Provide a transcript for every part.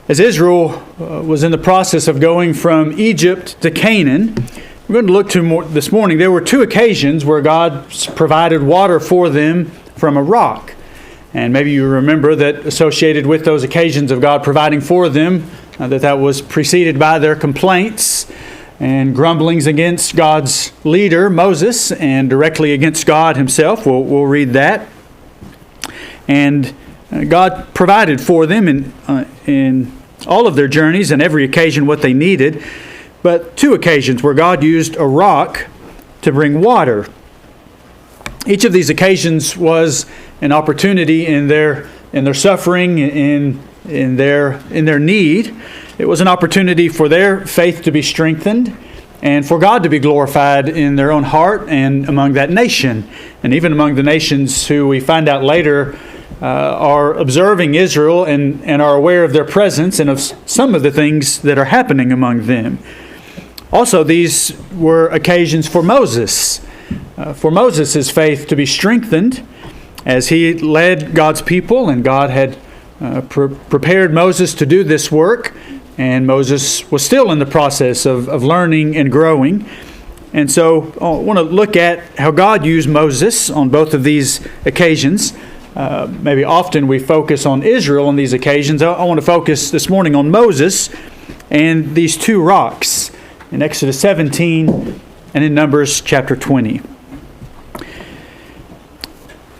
As Israel was in the process of going from Egypt to Canaan, we're going to look to this morning. There were two occasions where God provided water for them from a rock. And maybe you remember that associated with those occasions of God providing for them, that was preceded by their complaints and grumblings against God's leader, Moses, and directly against God himself. We'll read that. And God provided for them in all of their journeys and every occasion what they needed. But two occasions where God used a rock to bring water. Each of these occasions was an opportunity in their suffering, in their need. It was an opportunity for their faith to be strengthened and for God to be glorified in their own heart and among that nation, and even among the nations who we find out later are observing Israel and are aware of their presence and of some of the things that are happening among them. Also, these were occasions for Moses. For Moses' faith to be strengthened as he led God's people, and God had prepared Moses to do this work, and Moses was still in the process of learning and growing. And so I want to look at how God used Moses on both of these occasions. Maybe often we focus on Israel on these occasions. I want to focus this morning on Moses and these two rocks in Exodus 17 and in Numbers chapter 20.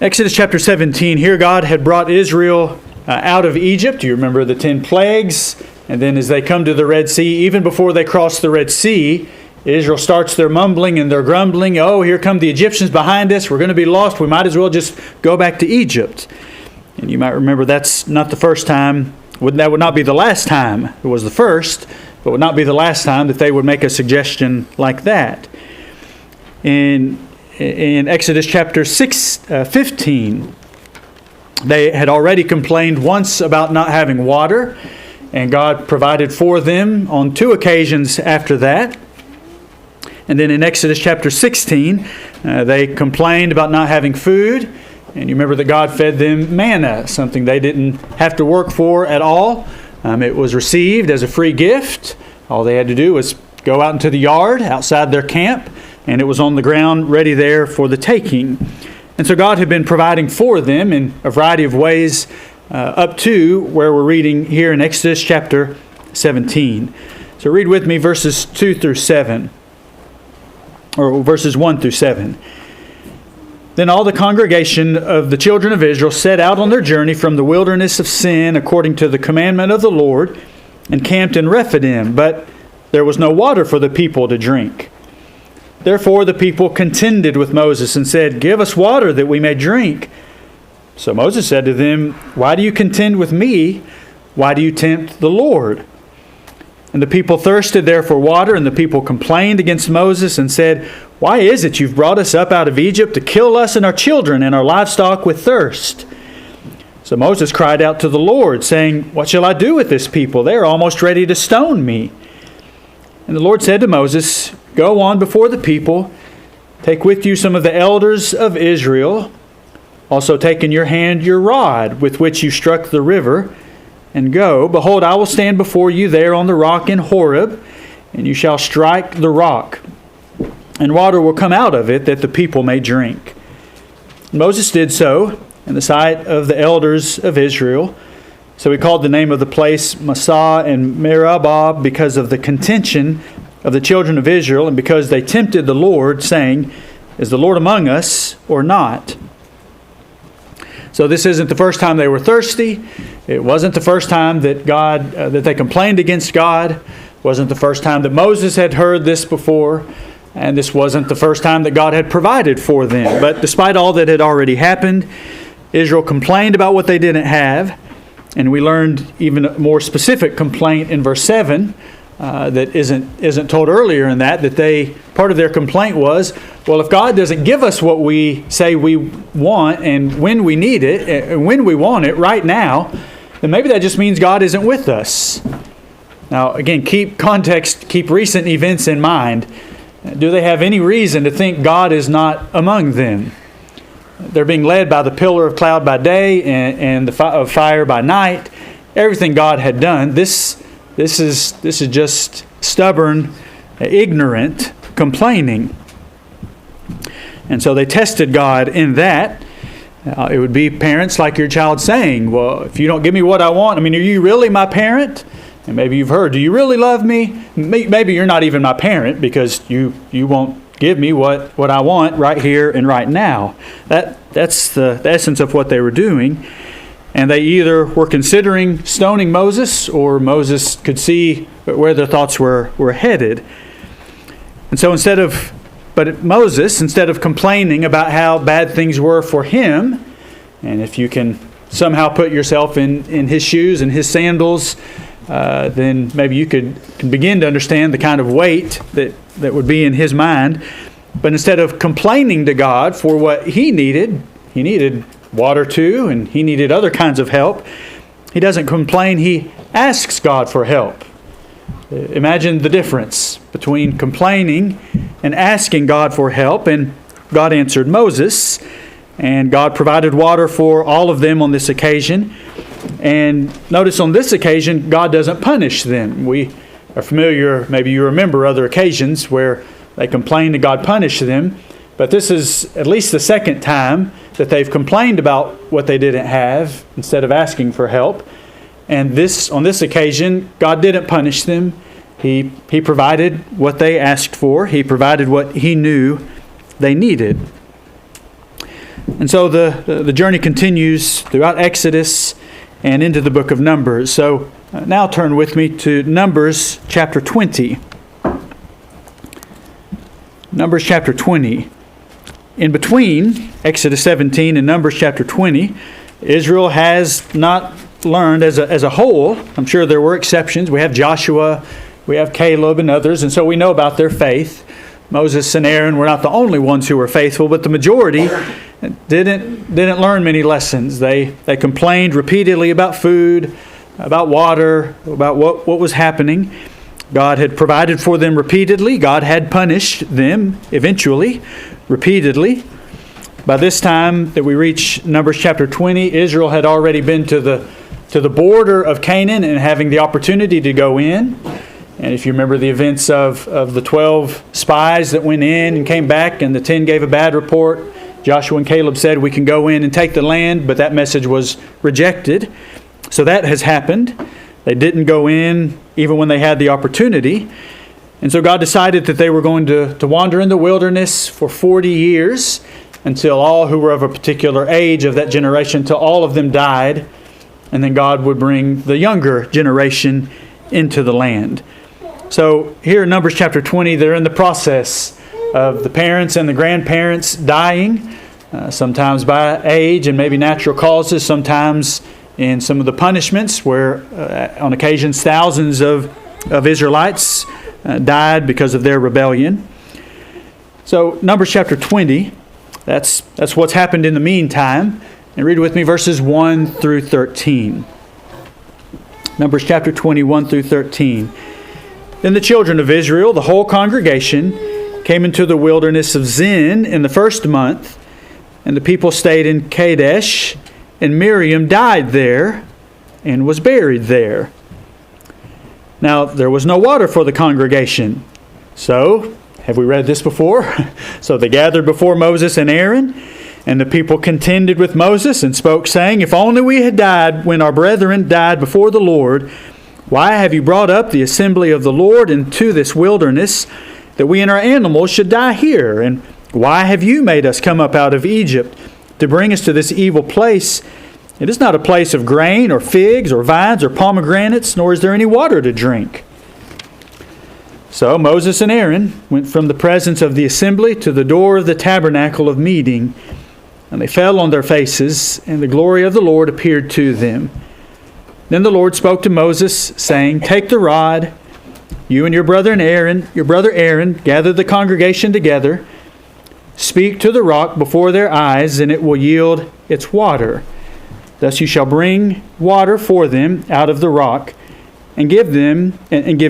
Exodus chapter 17, here God had brought Israel out of Egypt. You remember the 10 plagues. And then as they come to the Red Sea, even before they cross the Red Sea, Israel starts their mumbling and their grumbling. Oh, here come the Egyptians behind us. We're going to be lost. We might as well just go back to Egypt. And you might remember that's not the first time. That would not be the last time. It was the first, but would not be the last time that they would make a suggestion like that. In Exodus chapter 15, they had already complained once about not having water, and God provided for them on two occasions after that. And then in Exodus chapter 16, they complained about not having food. And you remember that God fed them manna, something they didn't have to work for at all. It was received as a free gift. All they had to do was go out into the yard outside their camp, and it was on the ground ready there for the taking. And so God had been providing for them in a variety of ways up to where we're reading here in Exodus chapter 17. So read with me verses 2 through 7, or verses 1 through 7. Then all the congregation of the children of Israel set out on their journey from the wilderness of Sin according to the commandment of the Lord, and camped in Rephidim, but there was no water for the people to drink. Therefore the people contended with Moses and said, "Give us water that we may drink." So Moses said to them, "Why do you contend with me? Why do you tempt the Lord?" And the people thirsted there for water, and the people complained against Moses and said, "Why is it you've brought us up out of Egypt to kill us and our children and our livestock with thirst?" So Moses cried out to the Lord, saying, "What shall I do with this people? They are almost ready to stone me." And the Lord said to Moses, "Go on before the people, take with you some of the elders of Israel. Also take in your hand your rod with which you struck the river, and go. Behold, I will stand before you there on the rock in Horeb, and you shall strike the rock, and water will come out of it that the people may drink." And Moses did so in the sight of the elders of Israel. So he called the name of the place Massah and Meribah because of the contention of the children of Israel, and because they tempted the Lord, saying, "Is the Lord among us or not?" So this isn't the first time they were thirsty. It wasn't the first time that that they complained against God. It wasn't the first time that Moses had heard this before. And this wasn't the first time that God had provided for them. But despite all that had already happened, Israel complained about what they didn't have. And we learned even a more specific complaint in verse 7 that isn't told earlier in that part of their complaint was, well, if God doesn't give us what we say we want and when we need it, and when we want it right now, then maybe that just means God isn't with us. Now, again, keep recent events in mind. Do they have any reason to think God is not among them? They're being led by the pillar of cloud by day and the fire by night. everything God had done. This is just stubborn, ignorant complaining. And so they tested God in that. It would be parents like your child saying, well, if you don't give me what I want, are you really my parent? And maybe you've heard, do you really love me? Maybe you're not even my parent because you won't give me what I want right here and right now. That's the essence of what they were doing. And they either were considering stoning Moses, or Moses could see where their thoughts were headed. And so instead of complaining about how bad things were for him, and if you can somehow put yourself in his shoes and his sandals, then maybe you can begin to understand the kind of weight that would be in his mind. But instead of complaining to God for what he needed water too, and he needed other kinds of help. He doesn't complain, he asks God for help. Imagine the difference between complaining and asking God for help. And God answered Moses, and God provided water for all of them on this occasion. And notice on this occasion, God doesn't punish them. We are familiar, maybe you remember other occasions where they complained and God punished them. But this is at least the second time that they've complained about what they didn't have instead of asking for help. And on this occasion, God didn't punish them. He provided what they asked for. He provided what He knew they needed. And so the journey continues throughout Exodus and into the book of Numbers. So now turn with me to Numbers chapter 20. Numbers chapter 20. In between Exodus 17 and Numbers chapter 20, Israel has not learned as a whole. I'm sure there were exceptions. We have Joshua, we have Caleb and others, and so we know about their faith. Moses and Aaron were not the only ones who were faithful, but the majority didn't learn many lessons. They complained repeatedly about food, about water, about what was happening. God had provided for them repeatedly. God had punished them eventually, repeatedly. By this time that we reach Numbers chapter 20, Israel had already been to the border of Canaan and having the opportunity to go in. And if you remember the events of the 12 spies that went in and came back, and the 10 gave a bad report, Joshua and Caleb said, we can go in and take the land, but that message was rejected. So that has happened. They didn't go in even when they had the opportunity. And so God decided that they were going to wander in the wilderness for 40 years until all who were of a particular age of that generation, till all of them died. And then God would bring the younger generation into the land. So here in Numbers chapter 20, they're in the process of the parents and the grandparents dying, sometimes by age and maybe natural causes, sometimes in some of the punishments where on occasions thousands of Israelites died because of their rebellion. So Numbers chapter 20, that's what's happened in the meantime. And read with me verses 1 through 13. Numbers chapter 20, 1 through 13. Then the children of Israel, the whole congregation, came into the wilderness of Zin in the first month, and the people stayed in Kadesh, and Miriam died there and was buried there. Now, there was no water for the congregation. So, have we read this before? So they gathered before Moses and Aaron, and the people contended with Moses and spoke, saying, if only we had died when our brethren died before the Lord. Why have you brought up the assembly of the Lord into this wilderness, that we and our animals should die here? And why have you made us come up out of Egypt to bring us to this evil place? It is not a place of grain or figs or vines or pomegranates, nor is there any water to drink. So Moses and Aaron went from the presence of the assembly to the door of the tabernacle of meeting, and they fell on their faces, and the glory of the Lord appeared to them. Then the Lord spoke to Moses, saying, take the rod, you and your brother Aaron, gather the congregation together, speak to the rock before their eyes, and it will yield its water. Thus you shall bring water for them out of the rock, and give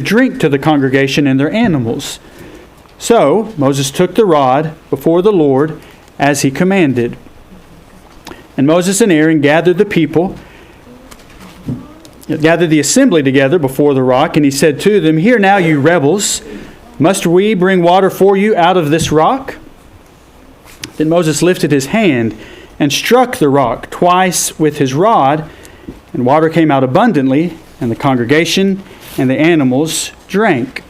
drink to the congregation and their animals. So Moses took the rod before the Lord as he commanded. And Moses and Aaron gathered the people gathered the assembly together before the rock, and he said to them, "Hear now, you rebels, must we bring water for you out of this rock?" Then Moses lifted his hand and struck the rock twice with his rod, and water came out abundantly, and the congregation and the animals drank.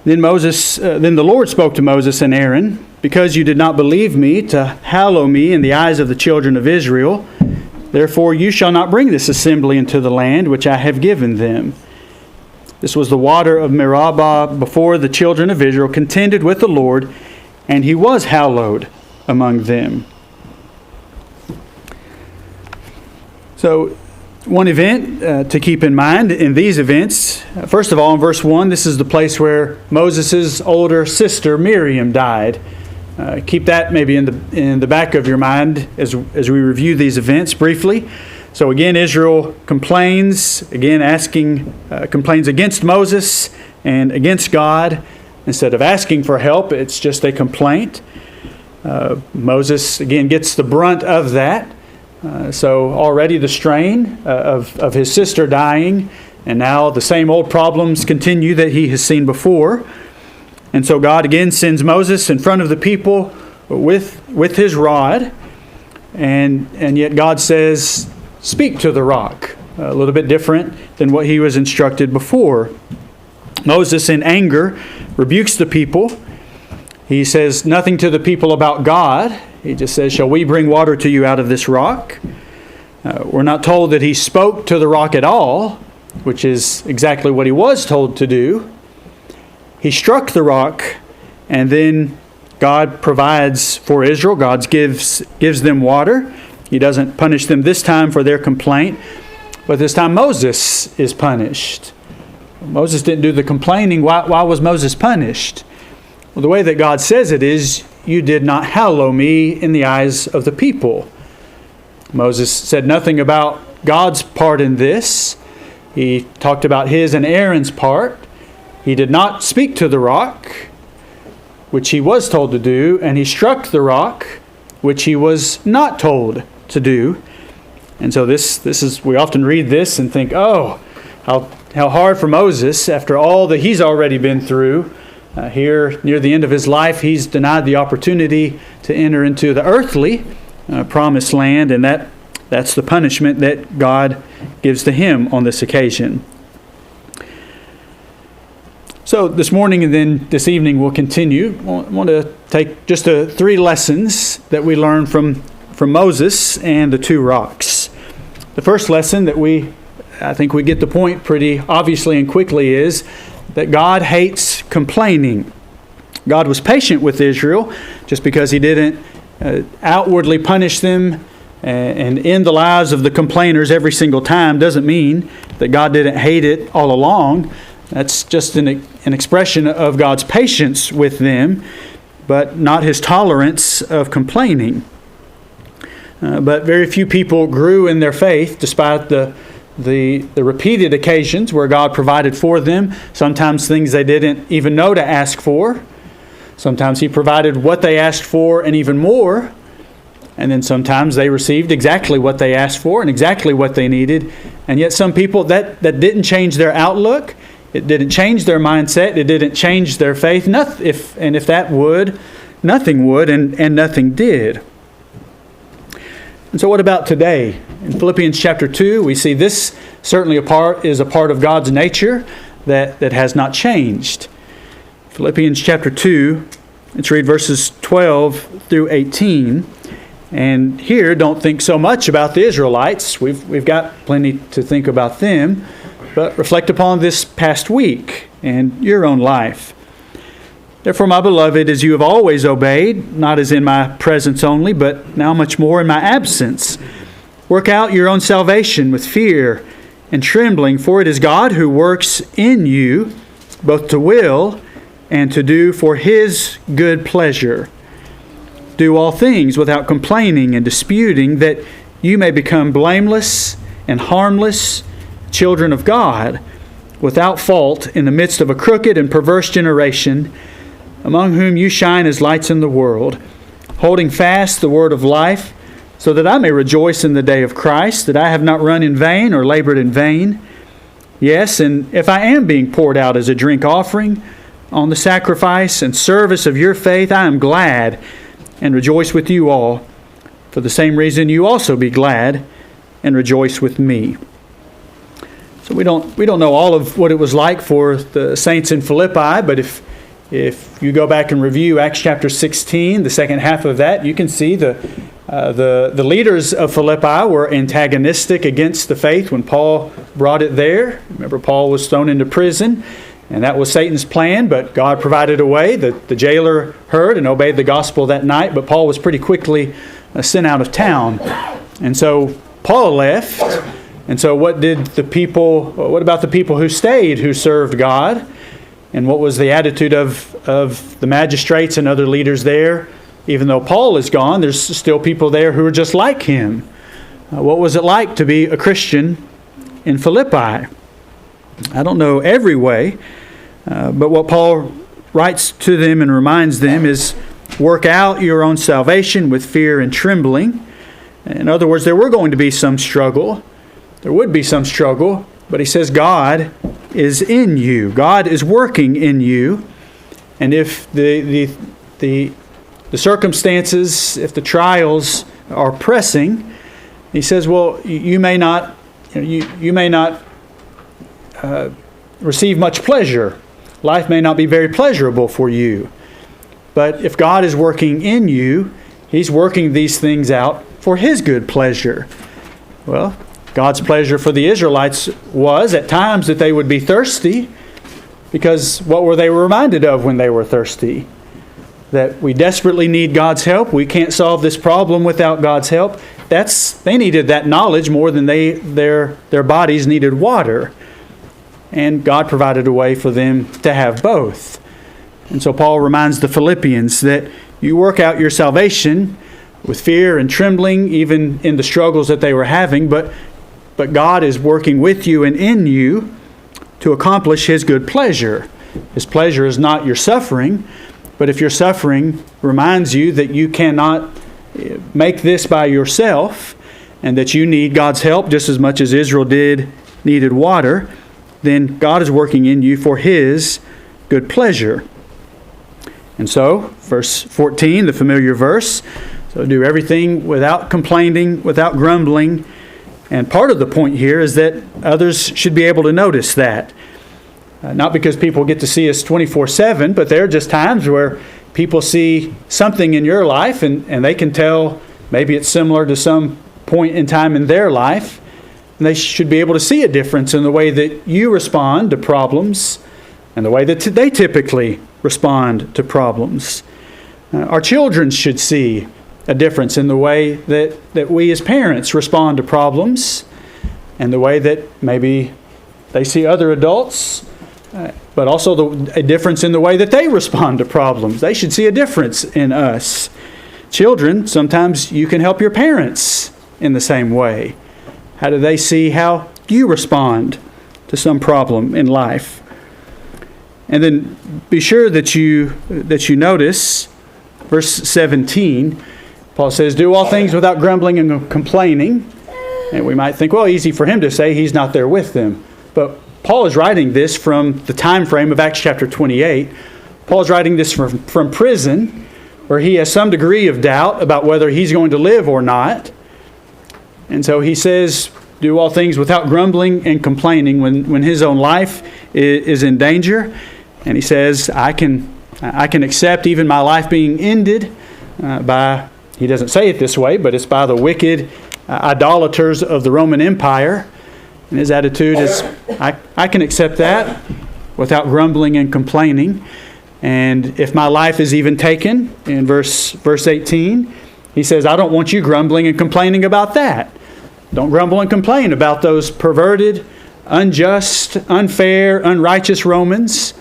Then the Lord spoke to Moses and Aaron, "Because you did not believe me to hallow me in the eyes of the children of Israel, therefore you shall not bring this assembly into the land which I have given them." This was the water of Meribah before the children of Israel contended with the Lord, and he was hallowed among them. So, one event to keep in mind in these events, first of all, in verse 1, this is the place where Moses' older sister Miriam died. Keep that maybe in the back of your mind as we review these events briefly. So again, Israel complains against Moses and against God. Instead of asking for help, it's just a complaint. Moses, again, gets the brunt of that. So already the strain of his sister dying, and now the same old problems continue that he has seen before. And so God again sends Moses in front of the people with his rod, and yet God says, "Speak to the rock." A little bit different than what he was instructed before. Moses, in anger, rebukes the people. He says nothing to the people about God. He just says, "Shall we bring water to you out of this rock?" We're not told that he spoke to the rock at all, which is exactly what he was told to do. He struck the rock, and then God provides for Israel. God gives them water. He doesn't punish them this time for their complaint, but this time Moses is punished. Moses didn't do the complaining. Why was Moses punished? Well, the way that God says it is, "You did not hallow me in the eyes of the people." Moses said nothing about God's part in this. He talked about his and Aaron's part. He did not speak to the rock, which he was told to do, and he struck the rock, which he was not told to do. And so this is, we often read this and think, oh, how hard for Moses after all that he's already been through. Here, near the end of his life, he's denied the opportunity to enter into the earthly promised land, and that's the punishment that God gives to him on this occasion. So this morning and then this evening we'll continue. I want to take just three lessons that we learn from Moses and the two rocks. The first lesson that I think we get the point pretty obviously and quickly is that God hates complaining. God was patient with Israel. Just because he didn't outwardly punish them and end the lives of the complainers every single time doesn't mean that God didn't hate it all along. That's just an expression of God's patience with them, but not his tolerance of complaining. But very few people grew in their faith despite the repeated occasions where God provided for them, sometimes things they didn't even know to ask for. Sometimes he provided what they asked for and even more. And then sometimes they received exactly what they asked for and exactly what they needed. And yet some people, that didn't change their outlook. It didn't change their mindset. It didn't change their faith. If that would, nothing would, and nothing did. And so what about today? In Philippians chapter 2, we see this certainly is a part of God's nature that has not changed. Philippians chapter 2, let's read verses 12 through 18. And here, don't think so much about the Israelites. We've got plenty to think about them. But reflect upon this past week and your own life. Therefore, my beloved, as you have always obeyed, not as in my presence only, but now much more in my absence, work out your own salvation with fear and trembling, for it is God who works in you, both to will and to do for his good pleasure. Do all things without complaining and disputing, that you may become blameless and harmless, children of God, without fault in the midst of a crooked and perverse generation, among whom you shine as lights in the world, holding fast the word of life, so that I may rejoice in the day of Christ, that I have not run in vain or labored in vain. Yes, and if I am being poured out as a drink offering on the sacrifice and service of your faith, I am glad and rejoice with you all. For the same reason, you also be glad and rejoice with me. So we don't know all of what it was like for the saints in Philippi, but if you go back and review Acts chapter 16, the second half of that, you can see the leaders of Philippi were antagonistic against the faith when Paul brought it there. Remember, Paul was thrown into prison, and that was Satan's plan, but God provided a way. The jailer heard and obeyed the gospel that night, but Paul was pretty quickly sent out of town. And so Paul left. And so what about the people who stayed, who served God? And what was the attitude of the magistrates and other leaders there? Even though Paul is gone, there's still people there who are just like him. What was it like to be a Christian in Philippi? I don't know every way, but what Paul writes to them and reminds them is, work out your own salvation with fear and trembling. In other words, there were going to be some struggle. There would be some struggle, but he says God is in you. God is working in you. And if the circumstances, if the trials are pressing, he says, well, you may not receive much pleasure. Life may not be very pleasurable for you. But if God is working in you, He's working these things out for His good pleasure. Well, God's pleasure for the Israelites was at times that they would be thirsty, because what were they reminded of when they were thirsty? That we desperately need God's help. We can't solve this problem without God's help. They needed that knowledge more than their bodies needed water. And God provided a way for them to have both. And so Paul reminds the Philippians that you work out your salvation with fear and trembling, even in the struggles that they were having, but God is working with you and in you to accomplish His good pleasure. His pleasure is not your suffering, but if your suffering reminds you that you cannot make this by yourself and that you need God's help just as much as Israel needed water, then God is working in you for His good pleasure. And so, verse 14, the familiar verse, so do everything without complaining, without grumbling. And part of the point here is that others should be able to notice that. Not because people get to see us 24/7, but there are just times where people see something in your life and they can tell maybe it's similar to some point in time in their life. And they should be able to see a difference in the way that you respond to problems and the way that they typically respond to problems. Our children should see a difference in the way that we as parents respond to problems and the way that maybe they see other adults, but also a difference in the way that they respond to problems. They should see a difference in us. Children, sometimes you can help your parents in the same way. How do they see how you respond to some problem in life? And then be sure that you notice verse 17. Paul says, do all things without grumbling and complaining. And we might think, well, easy for him to say, he's not there with them. But Paul is writing this from the time frame of Acts chapter 28. Paul's writing this from prison, where he has some degree of doubt about whether he's going to live or not. And so he says, do all things without grumbling and complaining when his own life is in danger. And he says, I can accept even my life being ended by, he doesn't say it this way, but it's by the wicked idolaters of the Roman Empire. And his attitude is, I can accept that without grumbling and complaining. And if my life is even taken, in verse 18, he says, I don't want you grumbling and complaining about that. Don't grumble and complain about those perverted, unjust, unfair, unrighteous Romans.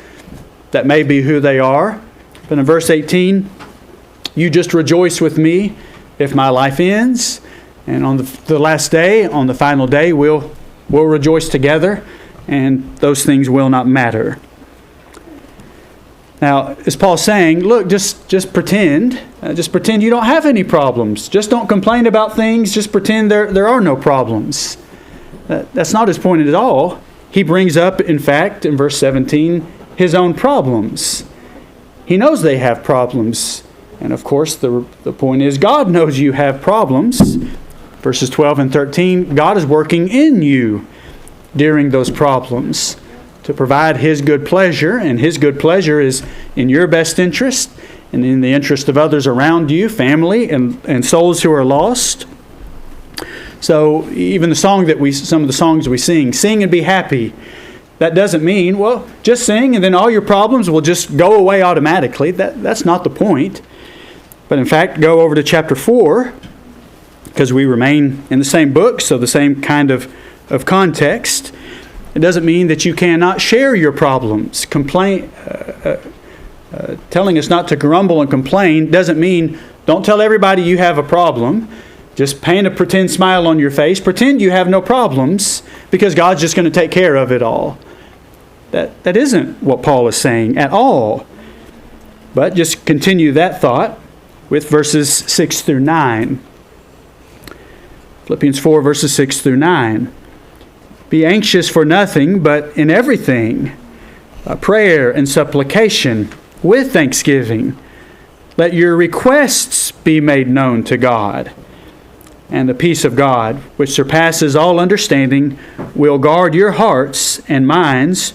That may be who they are. But in verse 18, you just rejoice with me if my life ends. And on the last day, on the final day, we'll rejoice together, and those things will not matter. Now, is Paul saying, look, just pretend. Just pretend you don't have any problems. Just don't complain about things. Just pretend there are no problems. That's not his point at all. He brings up, in fact, in verse 17, his own problems. He knows they have problems. And of course, the point is God knows you have problems. Verses 12 and 13, God is working in you during those problems to provide His good pleasure. And His good pleasure is in your best interest and in the interest of others around you, family and souls who are lost. So even some of the songs we sing and be happy. That doesn't mean, well, just sing and then all your problems will just go away automatically. That's not the point. But in fact, go over to chapter 4, because we remain in the same book, so the same kind of context. It doesn't mean that you cannot share your problems. Telling us not to grumble and complain doesn't mean don't tell everybody you have a problem. Just paint a pretend smile on your face. Pretend you have no problems because God's just going to take care of it all. That isn't what Paul is saying at all. But just continue that thought with verses 6 through 9. Philippians 4, verses 6 through 9. Be anxious for nothing, but in everything, prayer and supplication with thanksgiving. Let your requests be made known to God. And the peace of God, which surpasses all understanding, will guard your hearts and minds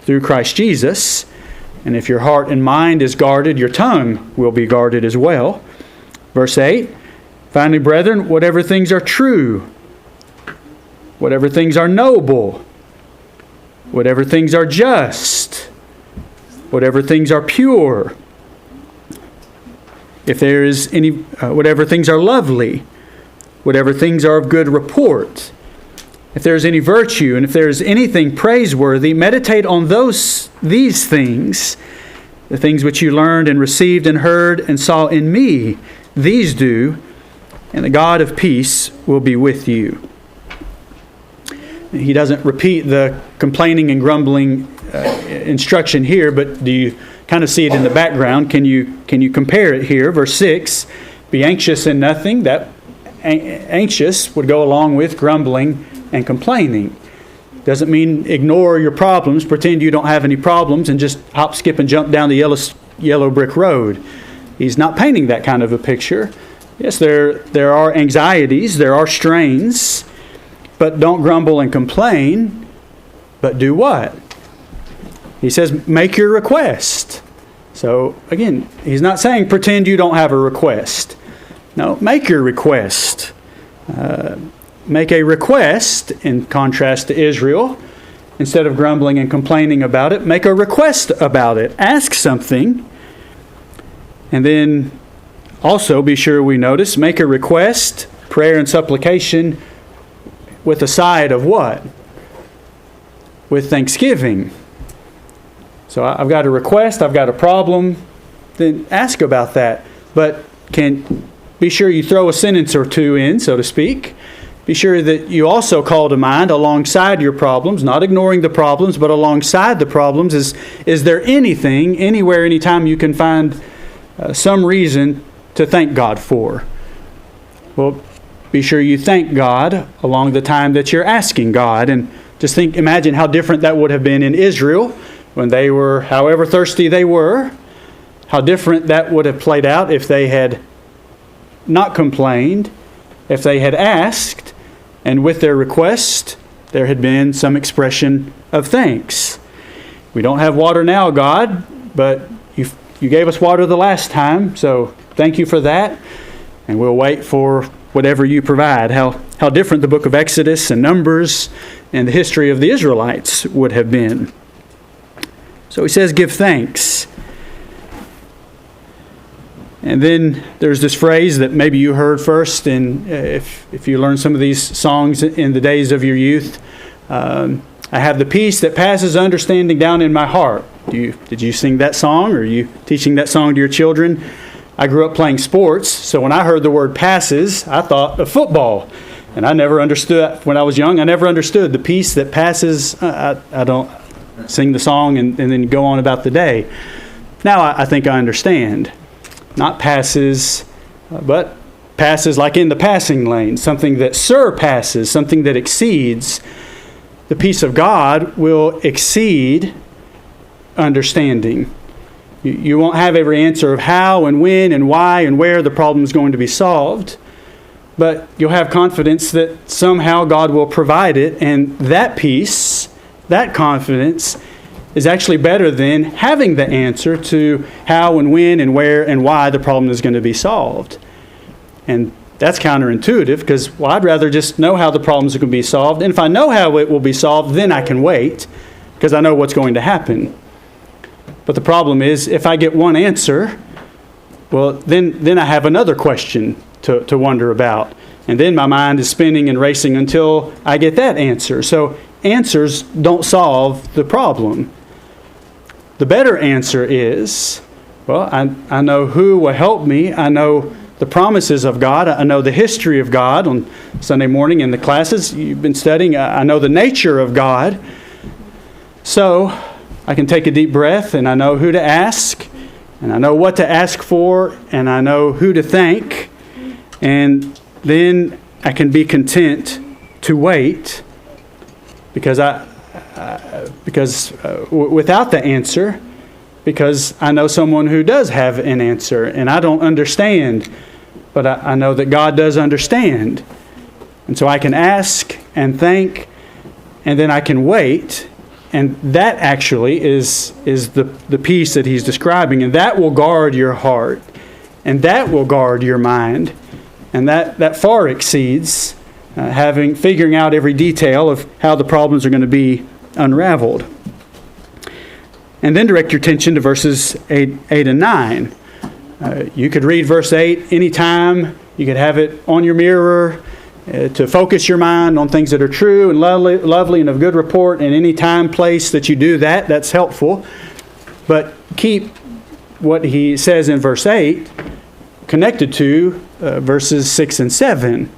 through Christ Jesus. And if your heart and mind is guarded, your tongue will be guarded as well. Verse 8, finally, brethren, whatever things are true, whatever things are noble, whatever things are just, whatever things are pure, if there is any, whatever things are lovely, whatever things are of good report, if there is any virtue, and if there is anything praiseworthy, meditate on these things, the things which you learned and received and heard and saw in me, these do, and the God of peace will be with you. He doesn't repeat the complaining and grumbling instruction here, but do you kind of see it in the background? Can you compare it here? Verse 6, be anxious in nothing. That anxious would go along with grumbling and complaining. Doesn't mean ignore your problems, pretend you don't have any problems, and just hop, skip, and jump down the yellow brick road. He's not painting that kind of a picture. Yes, there are anxieties, there are strains, but don't grumble and complain, but do what? He says, make your request. So, again, he's not saying pretend you don't have a request. No, make your request. Make a request, in contrast to Israel. Instead of grumbling and complaining about it, make a request about it. Ask something. And then also be sure we notice, make a request, prayer and supplication with a side of what? With thanksgiving. So I've got a request, I've got a problem, then ask about that. But be sure you throw a sentence or two in, so to speak. Be sure that you also call to mind alongside your problems, not ignoring the problems, but alongside the problems, is there anything, anywhere, anytime you can find some reason to thank God for? Well, be sure you thank God along the time that you're asking God. And just imagine how different that would have been in Israel when they were, however thirsty they were, how different that would have played out if they had not complained, if they had asked, and with their request, there had been some expression of thanks. We don't have water now, God, but you gave us water the last time, so thank you for that, and we'll wait for whatever you provide. How different the book of Exodus and Numbers and the history of the Israelites would have been. So he says, give thanks. And then there's this phrase that maybe you heard first, and if you learned some of these songs in the days of your youth, I have the peace that passes understanding down in my heart. Did you sing that song, or are you teaching that song to your children? I grew up playing sports, so when I heard the word passes, I thought of football. And I never understood, when I was young, I never understood the peace that passes. I don't sing the song and then go on about the day. Now I think I understand. Not passes, but passes like in the passing lane, something that surpasses, something that exceeds. The peace of God will exceed understanding. You won't have every answer of how and when and why and where the problem is going to be solved, but you'll have confidence that somehow God will provide it, and that peace, that confidence, is actually better than having the answer to how and when and where and why the problem is going to be solved. And that's counterintuitive because, well, I'd rather just know how the problems are going to be solved. And if I know how it will be solved, then I can wait because I know what's going to happen. But the problem is, if I get one answer, well, then I have another question to wonder about. And then my mind is spinning and racing until I get that answer. So answers don't solve the problem. The better answer is, well, I know who will help me. I know the promises of God. I know the history of God. On Sunday morning in the classes you've been studying, I know the nature of God. So I can take a deep breath, and I know who to ask, and I know what to ask for, and I know who to thank, and then I can be content to wait because without the answer, because I know someone who does have an answer, and I don't understand, but I know that God does understand. And so I can ask and thank, and then I can wait. And that actually is the peace that he's describing. And that will guard your heart. And that will guard your mind. And that far exceeds figuring out every detail of how the problems are going to be unraveled. And then direct your attention to verses 8 and 9. You could read verse 8 anytime. You could have it on your mirror to focus your mind on things that are true and lovely and of good report. In any time, place that you do that, that's helpful. But keep what he says in verse 8 connected to verses 6 and 7.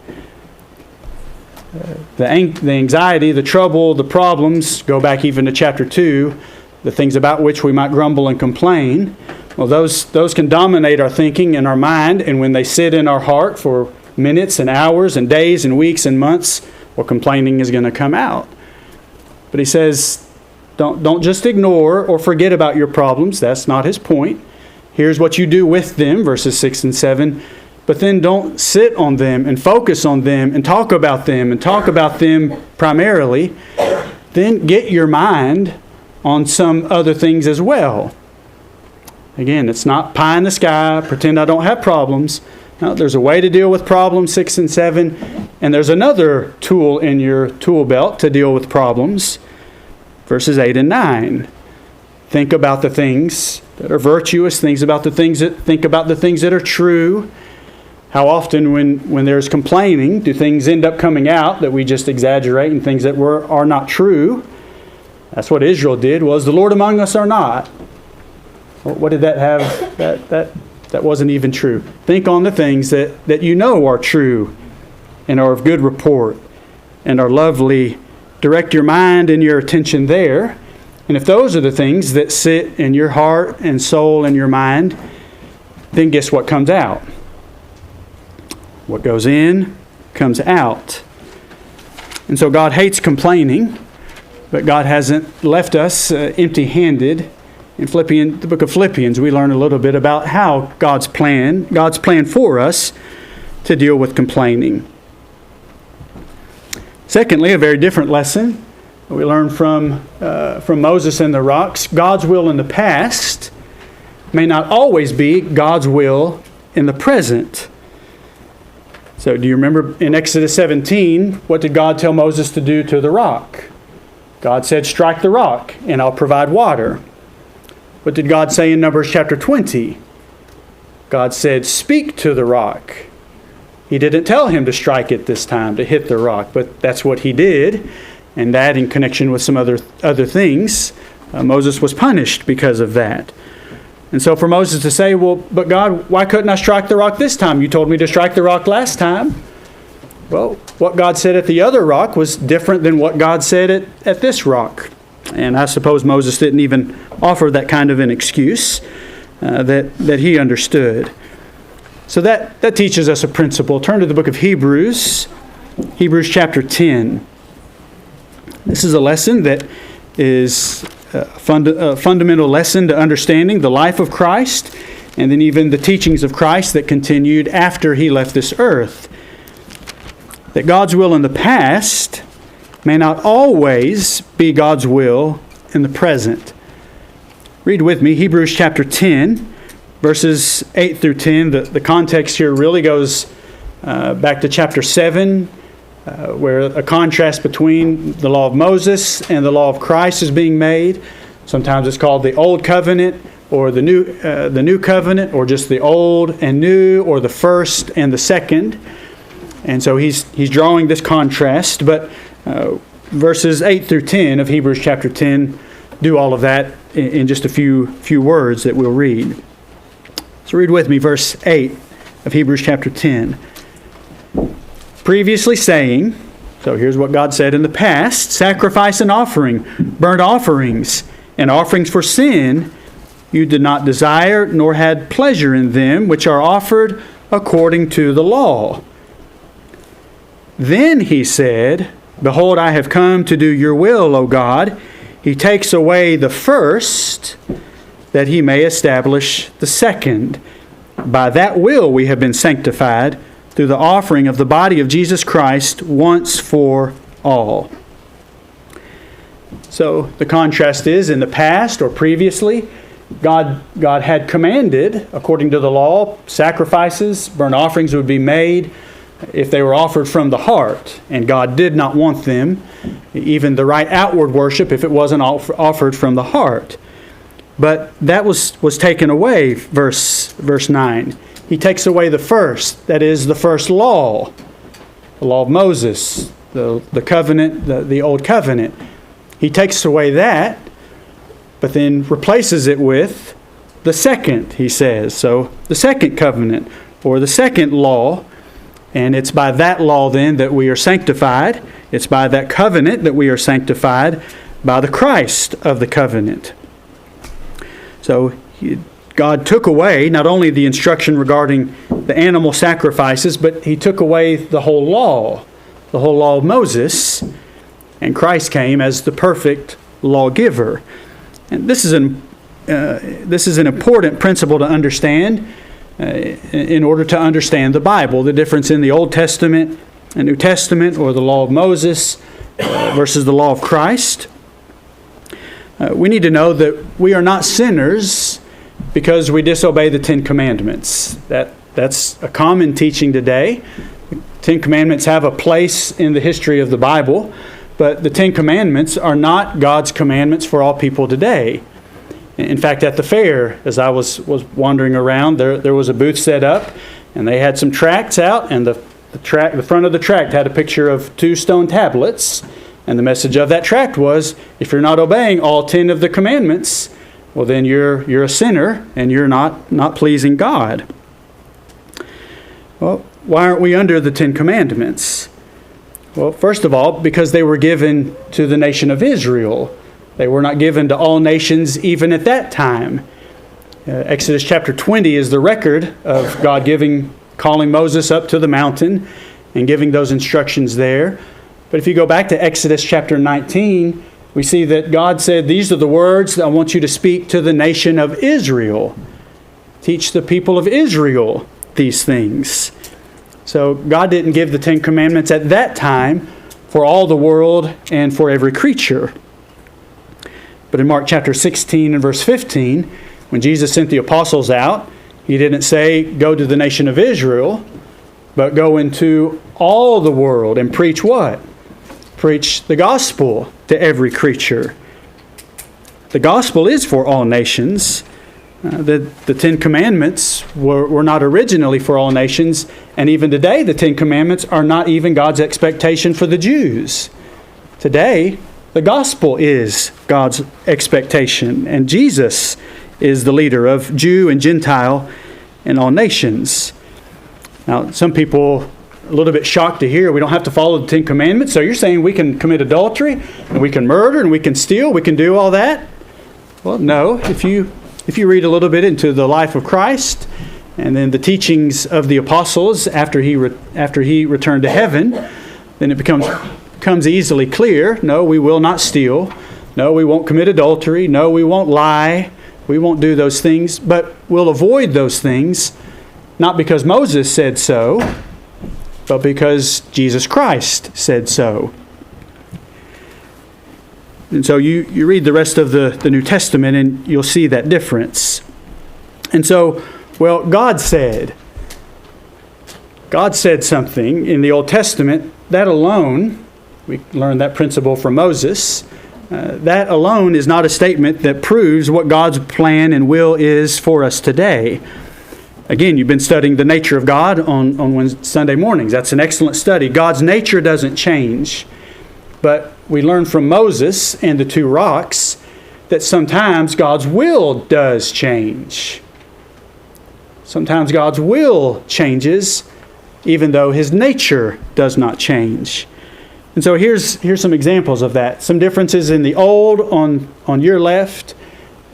The anxiety, the trouble, the problems, go back even to chapter 2, the things about which we might grumble and complain. Well, those can dominate our thinking and our mind, and when they sit in our heart for minutes and hours and days and weeks and months, well, complaining is going to come out. But he says, don't just ignore or forget about your problems. That's not his point. Here's what you do with them, verses 6 and 7. But then don't sit on them and focus on them and talk about them primarily. Then get your mind on some other things as well. Again, it's not pie in the sky, pretend I don't have problems. No, there's a way to deal with problems, 6 and 7. And there's another tool in your tool belt to deal with problems, verses 8 and 9. Think about the things that are virtuous, think about the things that are true. How often when there's complaining, do things end up coming out that we just exaggerate and things that are not true? That's what Israel did. Was the Lord among us or not? What did that have? That wasn't even true. Think on the things that you know are true and are of good report and are lovely. Direct your mind and your attention there. And if those are the things that sit in your heart and soul and your mind, then guess what comes out? What goes in comes out. And so God hates complaining, but God hasn't left us empty-handed. In the book of Philippians, we learn a little bit about how God's plan for us to deal with complaining. Secondly, a very different lesson we learn from Moses and the rocks. God's will in the past may not always be God's will in the present. So do you remember in Exodus 17, what did God tell Moses to do to the rock? God said, strike the rock and I'll provide water. What did God say in Numbers chapter 20? God said, speak to the rock. He didn't tell him to strike it this time, to hit the rock, but that's what he did. And that in connection with some other things, Moses was punished because of that. And so for Moses to say, well, but God, why couldn't I strike the rock this time? You told me to strike the rock last time. Well, what God said at the other rock was different than what God said at this rock. And I suppose Moses didn't even offer that kind of an excuse. that he understood. So that teaches us a principle. Turn to the book of Hebrews, Hebrews chapter 10. This is a lesson that is a fundamental lesson to understanding the life of Christ, and then even the teachings of Christ that continued after he left this earth. That God's will in the past may not always be God's will in the present. Read with me Hebrews chapter 10, verses 8 through 10. The context here really goes back to chapter 7, where a contrast between the law of Moses and the law of Christ is being made. Sometimes it's called the Old Covenant, or the New Covenant, or just the Old and New, or the First and the Second. And so he's drawing this contrast. But verses 8 through 10 of Hebrews chapter 10 do all of that in just a few words that we'll read. So read with me verse 8 of Hebrews chapter 10. Previously saying, so here's what God said in the past, sacrifice and offering, burnt offerings, and offerings for sin, you did not desire, nor had pleasure in them, which are offered according to the law. Then he said, behold, I have come to do your will, O God. He takes away the first, that he may establish the second. By that will we have been sanctified, through the offering of the body of Jesus Christ once for all. So the contrast is, in the past or previously, God had commanded, according to the law, sacrifices, burnt offerings would be made if they were offered from the heart. And God did not want them, even the right outward worship, if it wasn't offered from the heart. But that was taken away, verse 9. He takes away the first, that is the first law, the law of Moses, the covenant, the old covenant. He takes away that, but then replaces it with the second, he says. So the second covenant, or the second law, and it's by that law then that we are sanctified. It's by that covenant that we are sanctified by the Christ of the covenant. So God took away not only the instruction regarding the animal sacrifices, but he took away the whole law of Moses, and Christ came as the perfect lawgiver. And this is an important principle to understand in order to understand the Bible, the difference in the Old Testament and New Testament, or the law of Moses versus the law of Christ. We need to know that we are not sinners because we disobey the Ten Commandments. That's a common teaching today. The Ten Commandments have a place in the history of the Bible, but the Ten Commandments are not God's commandments for all people today. In fact, at the fair, as I was wandering around, there was a booth set up, and they had some tracts out, and the front of the tract had a picture of 2 stone tablets, and the message of that tract was, if you're not obeying all 10 of the commandments, well then you're a sinner, and you're not pleasing God. Well, why aren't we under the 10 Commandments? Well, first of all, because they were given to the nation of Israel. They were not given to all nations even at that time. Exodus chapter 20 is the record of God calling Moses up to the mountain and giving those instructions there. But if you go back to Exodus chapter 19, we see that God said, these are the words that I want you to speak to the nation of Israel. Teach the people of Israel these things. So God didn't give the 10 Commandments at that time for all the world and for every creature. But in Mark chapter 16 and verse 15, when Jesus sent the apostles out, he didn't say, go to the nation of Israel, but go into all the world and preach what? Preach the gospel to every creature. The gospel is for all nations. The 10 Commandments were not originally for all nations, and even today the 10 Commandments are not even God's expectation for the Jews. Today, the gospel is God's expectation, and Jesus is the leader of Jew and Gentile and all nations. Now, some people are a little bit shocked to hear we don't have to follow the 10 Commandments, so you're saying we can commit adultery, and we can murder, and we can steal, we can do all that? Well, no. If you if you read a little bit into the life of Christ and then the teachings of the apostles after he returned to heaven, then it becomes easily clear, no, we will not steal. No, we won't commit adultery. No, we won't lie. We won't do those things. But we'll avoid those things, not because Moses said so, but because Jesus Christ said so. And so you read the rest of the New Testament and you'll see that difference. And so, well, God said something in the Old Testament. That alone, we learned that principle from Moses. That alone is not a statement that proves what God's plan and will is for us today. Again, you've been studying the nature of God on Sunday mornings. That's an excellent study. God's nature doesn't change. But we learn from Moses and the two rocks that sometimes God's will does change. Sometimes God's will changes even though His nature does not change. And so here's some examples of that. Some differences in the old on your left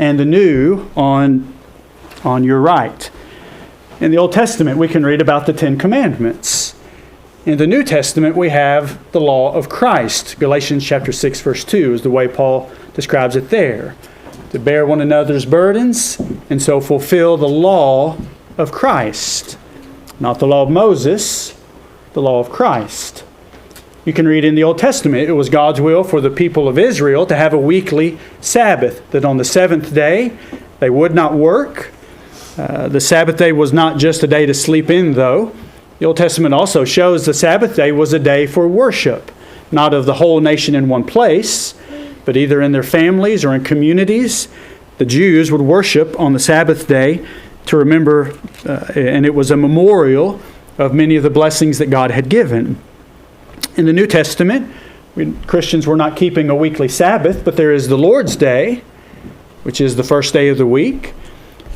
and the new on your right. In the Old Testament, we can read about the Ten Commandments. In the New Testament, we have the law of Christ. Galatians chapter 6, verse 2 is the way Paul describes it there. To bear one another's burdens and so fulfill the law of Christ. Not the law of Moses, the law of Christ. You can read in the Old Testament, it was God's will for the people of Israel to have a weekly Sabbath, that on the seventh day they would not work. The Sabbath day was not just a day to sleep in, though. The Old Testament also shows the Sabbath day was a day for worship, not of the whole nation in one place, but either in their families or in communities. The Jews would worship on the Sabbath day to remember, and it was a memorial of many of the blessings that God had given. In the New Testament, Christians were not keeping a weekly Sabbath, but there is the Lord's Day, which is the first day of the week.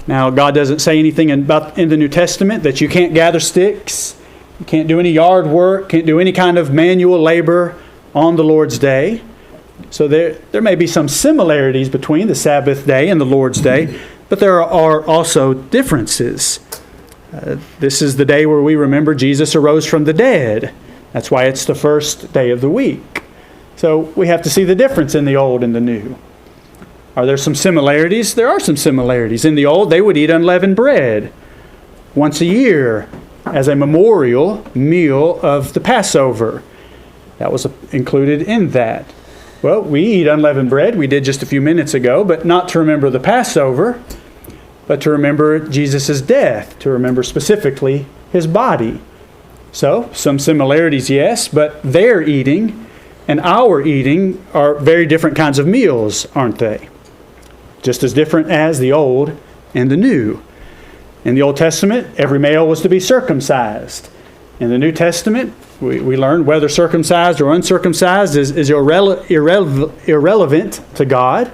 Now, God doesn't say anything about in the New Testament that you can't gather sticks, you can't do any yard work, can't do any kind of manual labor on the Lord's Day. So there may be some similarities between the Sabbath day and the Lord's Day, but there are also differences. This is the day where we remember Jesus arose from the dead. That's why it's the first day of the week. So we have to see the difference in the old and the new. Are there some similarities? There are some similarities. In the old, they would eat unleavened bread once a year as a memorial meal of the Passover. That was included in that. Well, we eat unleavened bread. We did just a few minutes ago, but not to remember the Passover, but to remember Jesus' death, to remember specifically His body. So, some similarities, yes, but their eating and our eating are very different kinds of meals, aren't they? Just as different as the old and the new. In the Old Testament, every male was to be circumcised. In the New Testament, we learn whether circumcised or uncircumcised is irrelevant to God.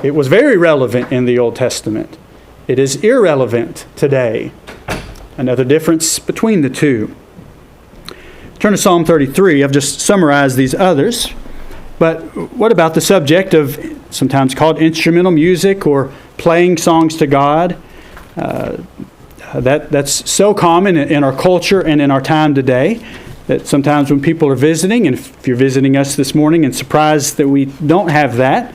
It was very relevant in the Old Testament. It is irrelevant today. Another difference between the two. Turn to Psalm 33. I've just summarized these others. But what about the subject of sometimes called instrumental music or playing songs to God? That's so common in our culture and in our time today that sometimes when people are visiting, and if you're visiting us this morning and surprised that we don't have that,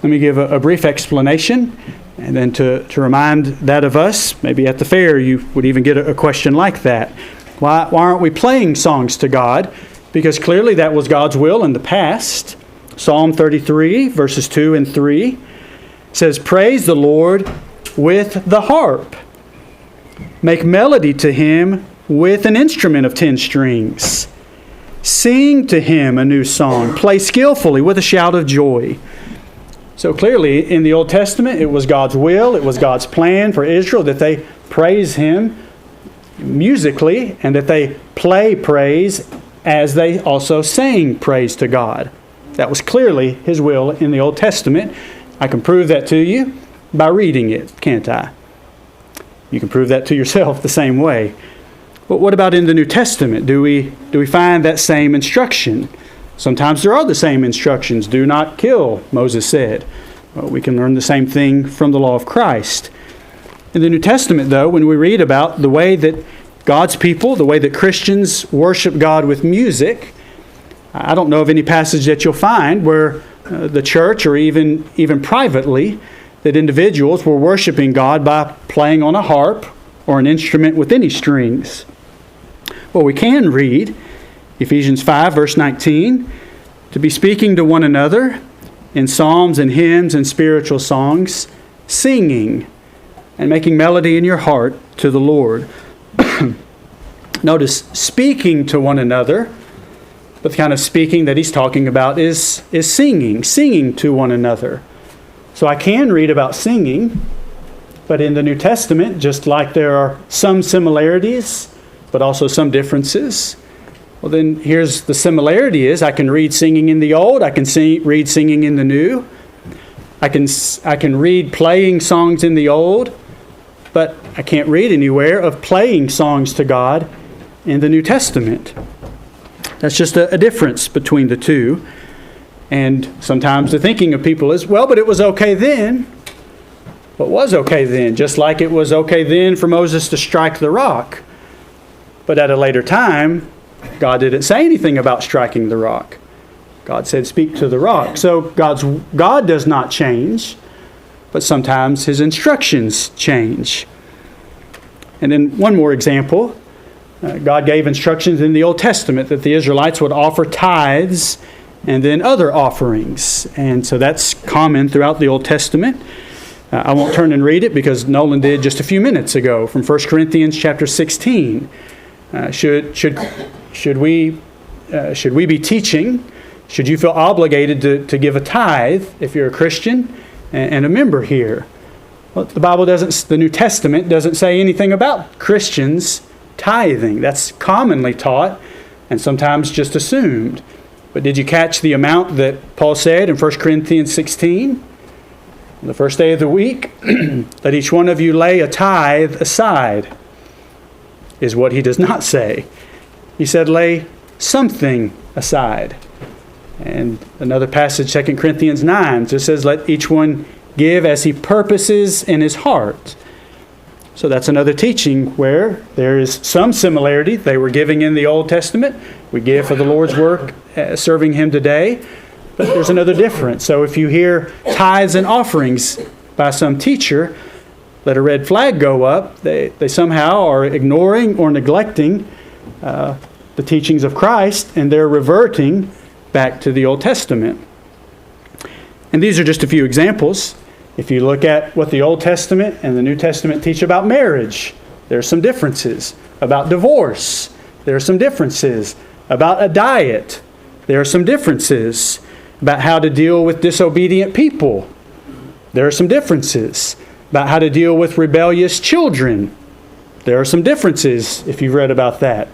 let me give a brief explanation. And then to remind that of us, maybe at the fair you would even get a question like that. Why aren't we playing songs to God? Because clearly that was God's will in the past. Psalm 33, verses 2 and 3 says, "Praise the Lord with the harp. Make melody to Him with an instrument of 10 strings. Sing to Him a new song. Play skillfully with a shout of joy." So clearly, in the Old Testament, it was God's will, it was God's plan for Israel that they praise Him musically and that they play praise as they also sang praise to God. That was clearly His will in the Old Testament. I can prove that to you by reading it, can't I? You can prove that to yourself the same way. But what about in the New Testament? Do we find that same instruction? Sometimes there are the same instructions. Do not kill, Moses said. Well, we can learn the same thing from the law of Christ. In the New Testament, though, when we read about the way that God's people, the way that Christians worship God with music, I don't know of any passage that you'll find where the church or even privately that individuals were worshiping God by playing on a harp or an instrument with any strings. Well, we can read Ephesians 5, verse 19, to be speaking to one another in psalms and hymns and spiritual songs, singing and making melody in your heart to the Lord. Notice, speaking to one another, but the kind of speaking that he's talking about is singing to one another. So I can read about singing, but in the New Testament, just like there are some similarities, but also some differences, well then here's the similarity is I can read singing in the Old, I can read singing in the New. I can read playing songs in the Old, but I can't read anywhere of playing songs to God in the New Testament. That's just a difference between the two. And sometimes the thinking of people is, well, but it was okay then. What was okay then? Just like it was okay then for Moses to strike the rock. But at a later time, God didn't say anything about striking the rock. God said, speak to the rock. So God does not change, but sometimes his instructions change. And then one more example. God gave instructions in the Old Testament that the Israelites would offer tithes and then other offerings. And so that's common throughout the Old Testament. I won't turn and read it because Nolan did just a few minutes ago from 1 Corinthians chapter 16. Should we be teaching? Should you feel obligated to give a tithe if you're a Christian and a member here? Well, the New Testament doesn't say anything about Christians tithing. That's commonly taught and sometimes just assumed. But did you catch the amount that Paul said in 1 Corinthians 16? On the first day of the week, let each one of you lay a tithe aside, is what he does not say. He said lay something aside. And another passage, 2 Corinthians 9, just says let each one give as he purposes in his heart. So that's another teaching where there is some similarity. They were giving in the Old Testament. We give for the Lord's work, serving him today. But there's another difference. So if you hear tithes and offerings by some teacher, let a red flag go up. They somehow are ignoring or neglecting the teachings of Christ, and they're reverting back to the Old Testament. And these are just a few examples. If you look at what the Old Testament and the New Testament teach about marriage, there are some differences. About divorce, there are some differences. About a diet, there are some differences. About how to deal with disobedient people, there are some differences. About how to deal with rebellious children, there are some differences if you've read about that.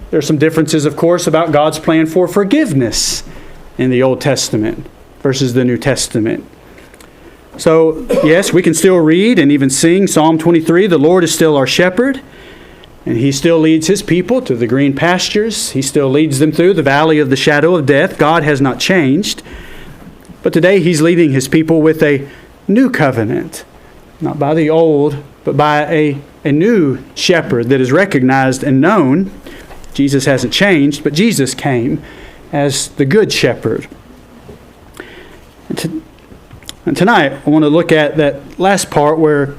There are some differences, of course, about God's plan for forgiveness in the Old Testament versus the New Testament. So, yes, we can still read and even sing Psalm 23, the Lord is still our shepherd, and he still leads his people to the green pastures. He still leads them through the valley of the shadow of death. God has not changed. But today he's leading his people with a new covenant, not by the old, but by a new shepherd that is recognized and known. Jesus hasn't changed, but Jesus came as the good shepherd. And tonight, I want to look at that last part where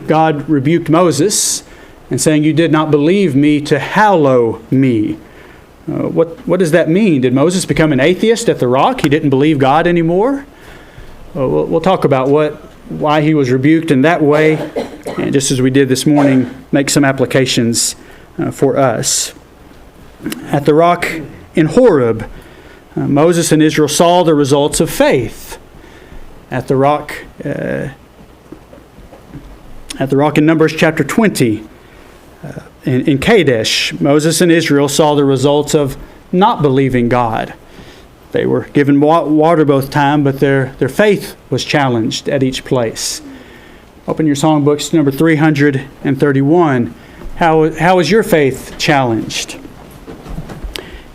God rebuked Moses and saying, you did not believe me to hallow me. What does that mean? Did Moses become an atheist at the rock? He didn't believe God anymore? We'll talk about why he was rebuked in that way, and just as we did this morning, make some applications for us. At the rock in Horeb, Moses and Israel saw the results of faith. At the rock in Numbers chapter 20, in Kadesh, Moses and Israel saw the results of not believing God. They were given water both times, but their faith was challenged at each place. Open your songbooks to number 331. How is your faith challenged?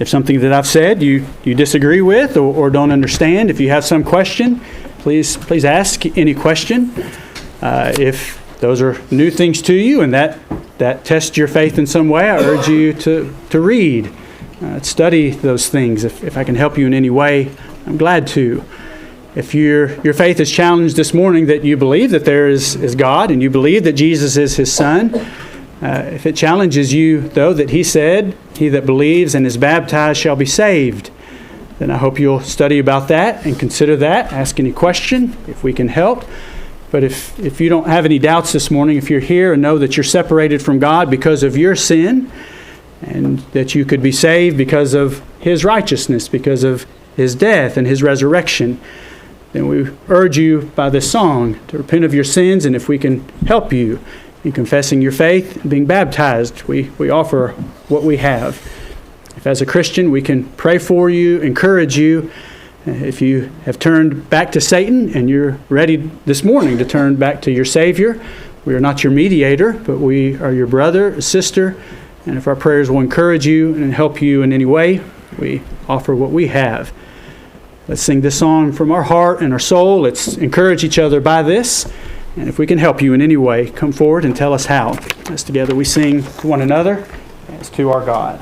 If something that I've said you disagree with or don't understand, if you have some question, please ask any question. If those are new things to you and that tests your faith in some way, I urge you to read, study those things. If I can help you in any way, I'm glad to. If your faith is challenged this morning, that you believe that there is God and you believe that Jesus is his Son, if it challenges you, though, that he said, "He that believes and is baptized shall be saved," then I hope you'll study about that and consider that. Ask any question if we can help. But if you don't have any doubts this morning, if you're here and know that you're separated from God because of your sin, and that you could be saved because of his righteousness, because of his death and his resurrection, then we urge you by this song to repent of your sins, and if we can help you in confessing your faith and being baptized, we offer what we have. If as a Christian we can pray for you, encourage you, if you have turned back to Satan and you're ready this morning to turn back to your Savior, we are not your mediator, but we are your brother, sister, and if our prayers will encourage you and help you in any way, we offer what we have. Let's sing this song from our heart and our soul. Let's encourage each other by this. And if we can help you in any way, come forward and tell us how. As together we sing to one another as to our God.